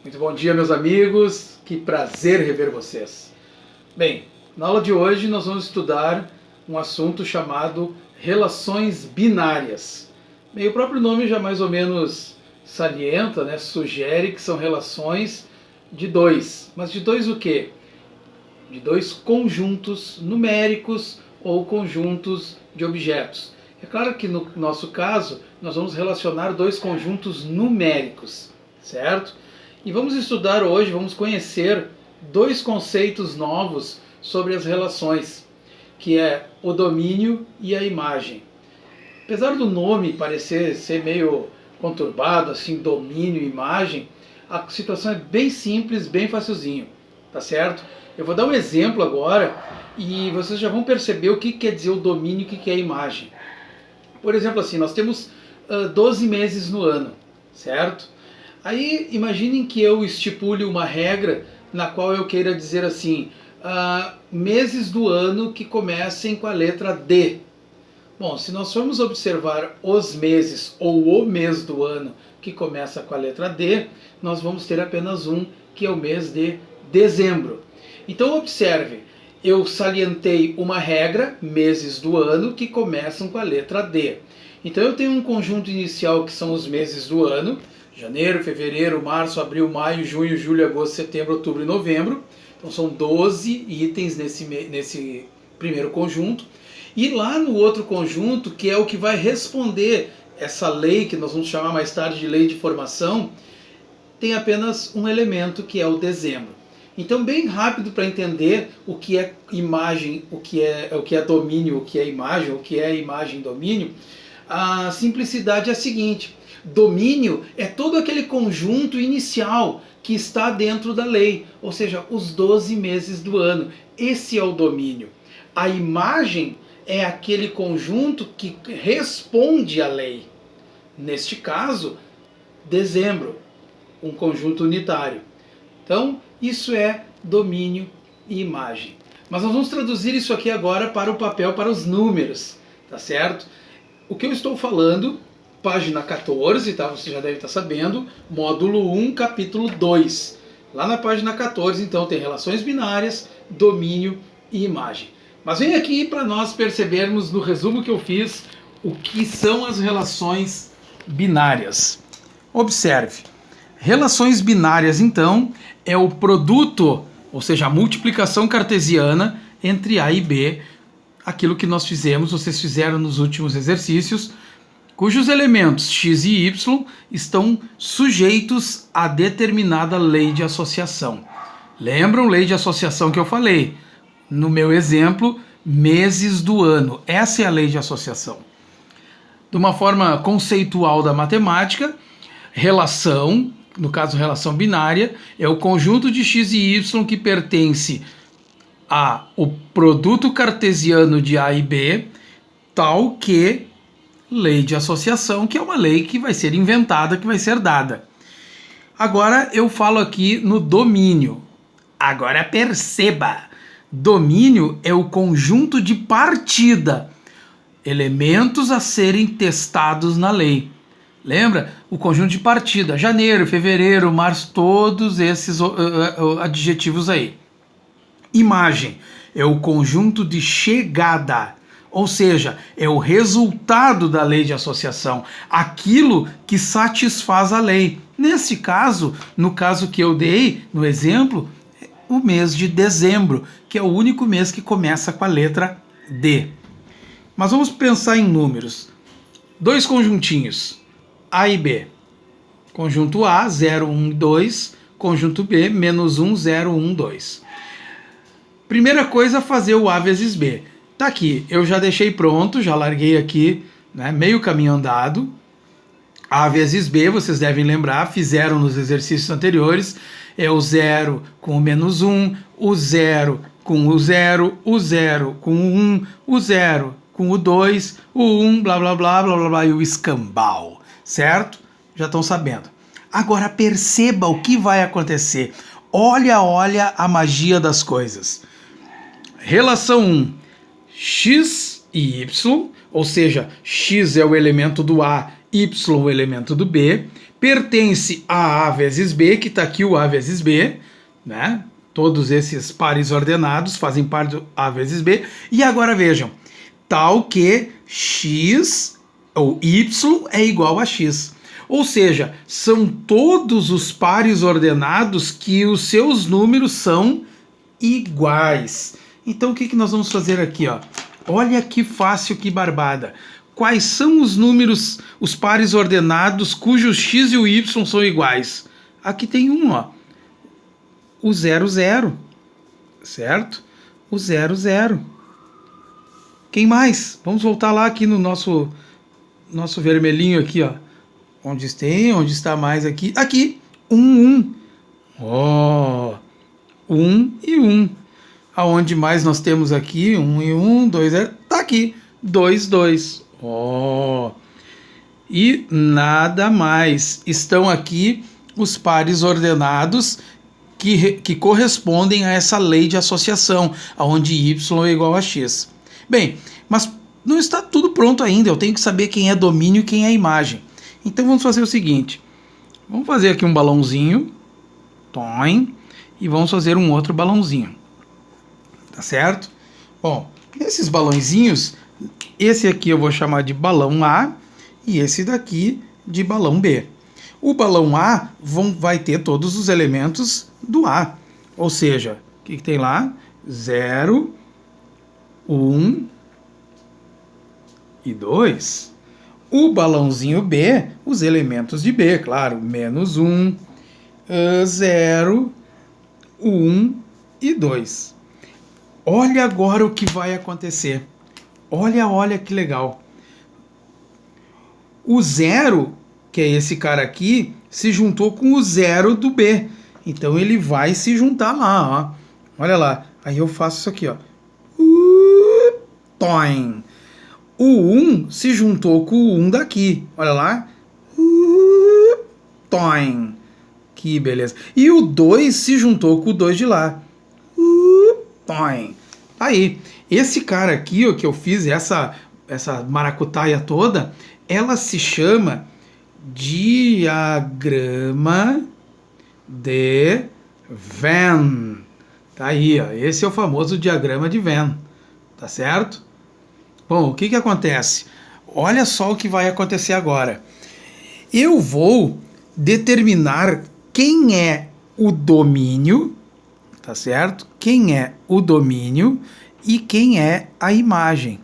Muito bom dia, meus amigos, que prazer rever vocês. Bem, na aula de hoje nós vamos estudar um assunto chamado relações binárias. Bem, o próprio nome já mais ou menos salienta, né, sugere que são relações de dois. Mas de dois o quê? De dois conjuntos numéricos ou conjuntos de objetos. É claro que no nosso caso nós vamos relacionar dois conjuntos numéricos, certo? E vamos estudar hoje, vamos conhecer dois conceitos novos sobre as relações, que é o domínio e a imagem. Apesar do nome parecer ser meio conturbado, assim, domínio e imagem, a situação é bem simples, bem facilzinho, tá certo? Eu vou dar um exemplo agora e vocês já vão perceber o que quer dizer o domínio e o que quer a imagem. Por exemplo, assim, nós temos 12 meses no ano, certo? Aí imaginem que eu estipule uma regra na qual eu queira dizer assim, meses do ano que comecem com a letra D. Bom, se nós formos observar os meses ou o mês do ano que começa com a letra D, nós vamos ter apenas um, que é o mês de dezembro. Então observe, eu salientei uma regra, meses do ano, que começam com a letra D. Então eu tenho um conjunto inicial que são os meses do ano, janeiro, fevereiro, março, abril, maio, junho, julho, agosto, setembro, outubro e novembro. Então são 12 itens nesse primeiro conjunto. E lá no outro conjunto, que é o que vai responder essa lei, que nós vamos chamar mais tarde de lei de formação, tem apenas um elemento, que é o dezembro. Então, bem rápido para entender o que é imagem, o que é domínio, o que é imagem, o que é imagem e domínio, a simplicidade é a seguinte: domínio é todo aquele conjunto inicial que está dentro da lei, ou seja, os 12 meses do ano. Esse é o domínio. A imagem é aquele conjunto que responde à lei. Neste caso, dezembro, um conjunto unitário. Então, isso é domínio e imagem. Mas nós vamos traduzir isso aqui agora para o papel, para os números, tá certo? O que eu estou falando, página 14, tá? Você já deve estar sabendo, módulo 1, capítulo 2. Lá na página 14, então, tem relações binárias, domínio e imagem. Mas vem aqui para nós percebermos, no resumo que eu fiz, o que são as relações binárias. Observe. Relações binárias, então, é o produto, ou seja, a multiplicação cartesiana entre A e B, aquilo que nós fizemos, vocês fizeram nos últimos exercícios, cujos elementos x e y estão sujeitos a determinada lei de associação. Lembram lei de associação que eu falei? No meu exemplo, meses do ano. Essa é a lei de associação. De uma forma conceitual da matemática, relação, no caso relação binária, é o conjunto de x e y que pertence ao produto cartesiano de A e B, tal que lei de associação, que é uma lei que vai ser inventada, que vai ser dada. Agora eu falo aqui no domínio. Agora perceba, domínio é o conjunto de partida, elementos a serem testados na lei. Lembra? O conjunto de partida, janeiro, fevereiro, março, todos esses adjetivos aí. Imagem é o conjunto de chegada, ou seja, é o resultado da lei de associação, aquilo que satisfaz a lei. Nesse caso, no caso que eu dei, no exemplo, o mês de dezembro, que é o único mês que começa com a letra D. Mas vamos pensar em números. Dois conjuntinhos, A e B. Conjunto A, 0, 1, 2. Conjunto B, menos 1, 0, 1, 2. Primeira coisa, fazer o A vezes B. Tá aqui, eu já deixei pronto, já larguei aqui, né, meio caminho andado. A vezes B, vocês devem lembrar, fizeram nos exercícios anteriores, é o 0 com o menos 1, o 0 com o 0, o 0 com o 1, o 0 com o 2, o 1, blá blá blá blá blá blá, e o escambau, certo? Já estão sabendo. Agora perceba o que vai acontecer. Olha a magia das coisas. Relação 1, x e y, ou seja, x é o elemento do A, y o elemento do B, pertence a A vezes B, que está aqui o A vezes B, né? Todos esses pares ordenados fazem parte do A vezes B. E agora vejam, tal que x ou y é igual a x. Ou seja, são todos os pares ordenados que os seus números são iguais. Então o que nós vamos fazer aqui, ó? Olha que fácil, que barbada. Quais são os números, os pares ordenados cujos x e o y são iguais? Aqui tem um, ó. O 0, 0. Certo? O 0, 0. Quem mais? Vamos voltar lá aqui no nosso vermelhinho aqui, ó. Onde está mais aqui? Aqui, 1, 1. Ó, 1 e 1. Aonde mais nós temos aqui? 1 e 1, 2, 0. Tá aqui, 2, 2. Ó. E nada mais. Estão aqui os pares ordenados que correspondem a essa lei de associação, onde y é igual a x. Bem, mas não está tudo pronto ainda. Eu tenho que saber quem é domínio e quem é imagem. Então vamos fazer o seguinte. Vamos fazer aqui um balãozinho. Toim. E vamos fazer um outro balãozinho. Tá certo? Bom, esses balãozinhos, esse aqui eu vou chamar de balão A e esse daqui de balão B. O balão A vai ter todos os elementos do A. Ou seja, o que tem lá? 0, 1 e 2. O balãozinho B, os elementos de B, claro, menos 1, 0, 1 e 2. Olha agora o que vai acontecer. Olha que legal. O 0, que é esse cara aqui, se juntou com o 0 do B. Então ele vai se juntar lá, ó. Olha lá. Aí eu faço isso aqui, ó. Toim. O 1 se juntou com o 1 daqui. Olha lá. Toim. Que beleza. E o 2 se juntou com o 2 de lá. Toim. Aí, esse cara aqui, ó, que eu fiz essa maracutaia toda, ela se chama diagrama de Venn. Tá aí, ó. Esse é o famoso diagrama de Venn. Tá certo? Bom, o que acontece? Olha só o que vai acontecer agora. Eu vou determinar quem é o domínio, tá certo? Quem é o domínio e quem é a imagem.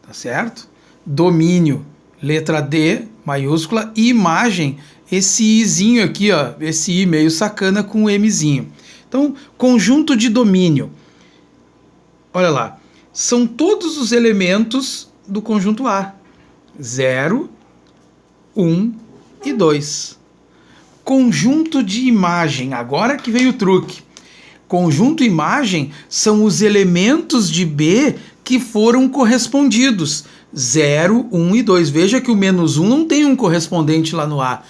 Tá certo? Domínio, letra D, maiúscula, e imagem, esse izinho aqui, ó, esse i meio sacana com o mzinho. Então, conjunto de domínio. Olha lá. São todos os elementos do conjunto A. 0, 1 e 2. Conjunto de imagem. Agora que veio o truque. Conjunto imagem são os elementos de B que foram correspondidos. 0, 1 e 2. Veja que o menos 1 não tem um correspondente lá no A.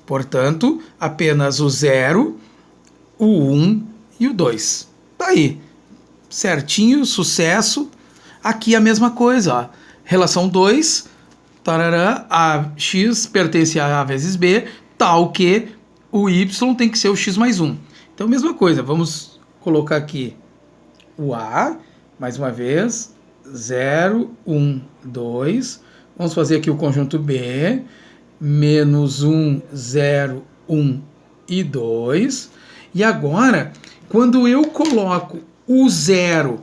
Portanto, apenas o 0, o 1 e o 2. Tá aí. Certinho, sucesso. Aqui a mesma coisa, ó. Relação 2, tarará, a x pertence a vezes b, tal que o y tem que ser o x mais 1. Então, mesma coisa, vamos colocar aqui o A, mais uma vez, 0, 1, 2. Vamos fazer aqui o conjunto B, menos 1, 0, 1 e 2. E agora, quando eu coloco o 0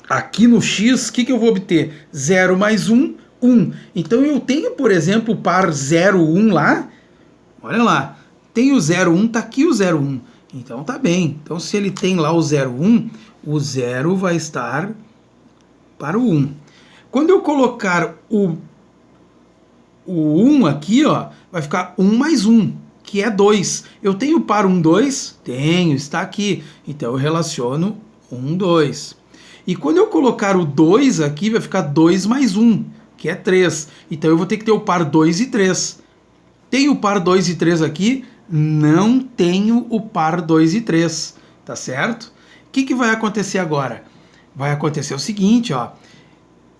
aqui no x, o que eu vou obter? 0 mais 1, 1. Então eu tenho, por exemplo, o par 0, 1 lá. Olha lá, tem o 0, 1, tá aqui o 0, 1. Então tá bem. Então se ele tem lá o 0, 1, o 0 vai estar para o 1. Quando eu colocar o 1 aqui, ó, vai ficar 1 mais 1, que é 2. Eu tenho par 1, 2? Tenho, está aqui. Então eu relaciono 1, 2. E quando eu colocar o 2 aqui, vai ficar 2 mais 1, que é 3. Então eu vou ter que ter o par 2 e 3. Tenho o par 2 e 3 aqui? Não tenho o par 2 e 3. Tá certo? O que vai acontecer agora? Vai acontecer o seguinte, ó.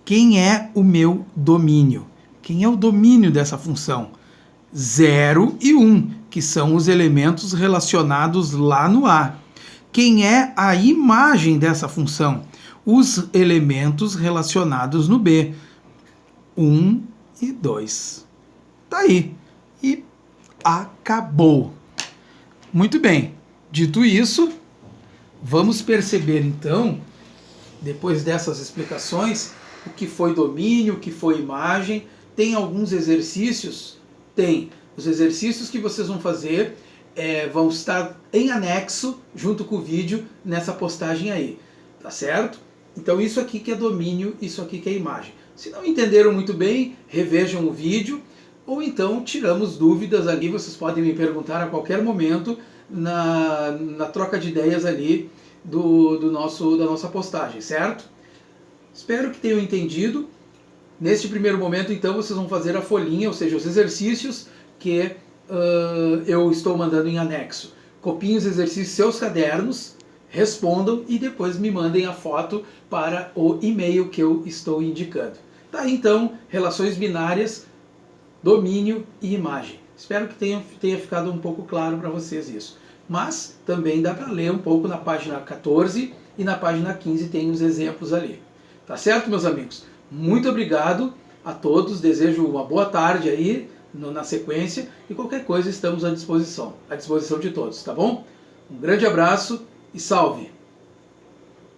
Quem é o meu domínio? Quem é o domínio dessa função? 0 e 1, que são os elementos relacionados lá no A. Quem é a imagem dessa função? Os elementos relacionados no B. 1 e 2. Tá aí. E acabou. Muito bem. Dito isso, vamos perceber então, depois dessas explicações, o que foi domínio, o que foi imagem. Tem alguns exercícios? Tem. Os exercícios que vocês vão fazer vão estar em anexo, junto com o vídeo, nessa postagem aí. Tá certo? Então isso aqui que é domínio, isso aqui que é imagem. Se não entenderam muito bem, revejam o vídeo, ou então tiramos dúvidas ali, vocês podem me perguntar a qualquer momento na troca de ideias ali da nossa postagem, certo? Espero que tenham entendido. Neste primeiro momento, então, vocês vão fazer a folhinha, ou seja, os exercícios que eu estou mandando em anexo. Copiem os exercícios em seus cadernos, respondam e depois me mandem a foto para o e-mail que eu estou indicando. Tá aí, então, relações binárias, domínio e imagem. Espero que tenha ficado um pouco claro para vocês isso. Mas também dá para ler um pouco na página 14 e na página 15 tem os exemplos ali. Tá certo, meus amigos? Muito obrigado a todos, desejo uma boa tarde aí na sequência e qualquer coisa estamos à disposição de todos, tá bom? Um grande abraço e salve!